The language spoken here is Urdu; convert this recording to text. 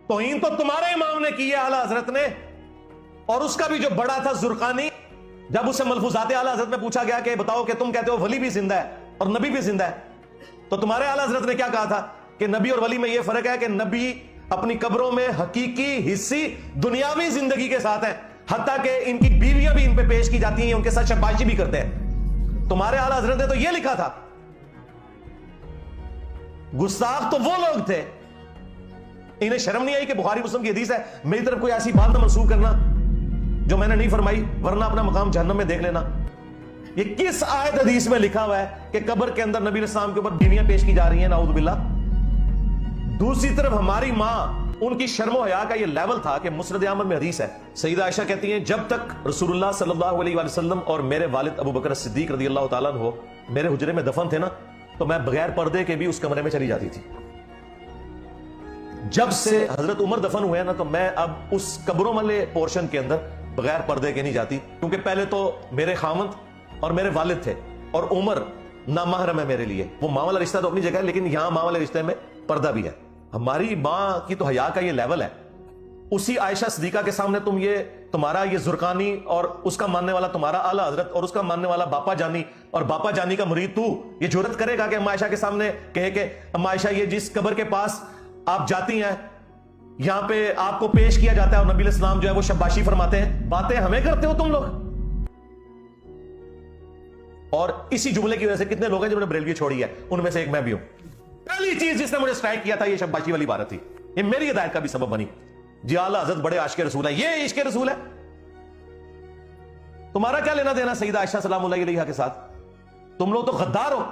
توہین تو تمہارے امام نے کی ہے اعلیٰ حضرت نے، اور اس کا بھی جو بڑا تھا زرقانی، جب اسے ملفوظات اعلیٰ حضرت میں پوچھا گیا کہ بتاؤ کہ تم کہتے ہو ولی بھی زندہ ہے اور نبی بھی زندہ ہے، تو تمہارے اعلیٰ حضرت نے کیا کہا تھا کہ نبی اور ولی میں یہ فرق ہے کہ نبی اپنی قبروں میں حقیقی حصی دنیاوی زندگی کے ساتھ ہیں، حتیٰ کہ ان کی بیویاں بھی ان پہ پیش کی جاتی ہیں، ان کے ساتھ شباشی بھی کرتے ہیں۔ تمہارے اعلیٰ حضرت نے تو یہ لکھا تھا۔ گستاخ تو وہ لوگ تھے، انہیں شرم نہیں آئی کہ بخاری مسلم کی حدیث ہے، میری طرف کوئی ایسی بات نہ منسوخ کرنا جو میں نے نہیں فرمائی، ورنہ اپنا مقام جہنم میں دیکھ لینا۔ یہ کس آیت حدیث میں لکھا ہوا ہے کہ قبر کے اندر نبی علیہ السلام کے اوپر بیویاں پیش کی جا رہی ہیں؟ نعوذ باللہ۔ دوسری طرف ہماری ماں، ان کی شرم و حیا کا یہ لیول تھا کہ مسند احمد میں حدیث ہے، سیدہ عائشہ کہتی ہیں جب تک رسول اللہ صلی اللہ علیہ وآلہ وسلم اور میرے والد ابو بکر صدیق رضی اللہ تعالیٰ عنہ میرے حجرے میں دفن تھے نا، تو میں بغیر پردے کے بھی اس کمرے میں چلی جاتی تھی۔ جب سے حضرت عمر دفن ہوئے نا، تو میں اب اس قبروں والے پورشن کے اندر بغیر پردے کے نہیں جاتی، کیونکہ پہلے تو میرے خامند اور میرے والد تھے، اور عمر نامحرم ہے میرے لیے۔ وہ ماں والا رشتہ تو اپنی جگہ ہے، لیکن یہاں ماں والے رشتے میں پردہ بھی ہے۔ ہماری ماں کی تو حیا کا یہ لیول ہے، اسی عائشہ صدیقہ کے سامنے تم تمہارا یہ زرقانی اور اس کا ماننے والا تمہارا اعلیٰ حضرت اور اس کا ماننے والا باپا جانی اور باپا جانی کا مرید تو یہ جرأت کرے گا کہ اما عائشہ کے سامنے کہے کہ اما عائشہ یہ جس قبر کے پاس آپ جاتی ہیں، یہاں پہ آپ کو پیش کیا جاتا ہے اور نبی علیہ السلام جو ہے وہ شباشی فرماتے ہیں، باتیں ہمیں کرتے ہو تم لوگ؟ اور اسی جملے کی وجہ سے کتنے لوگ ہیں جنہوں نے بریلوی چھوڑی ہے، ان میں سے ایک میں بھی ہوں۔ پہلی چیز جس نے مجھے سٹرائک کیا تھا یہ شباشی والی بات تھی، یہ میری ہدایت کا بھی سبب بنی۔ جی اعلیٰ حضرت بڑے عاشق رسول ہیں، یہ عشق رسول ہے؟ تمہارا کیا لینا دینا سیدہ عائشہ سلام اللہ علیہا کے ساتھ؟ تم لوگ تو غدار ہو۔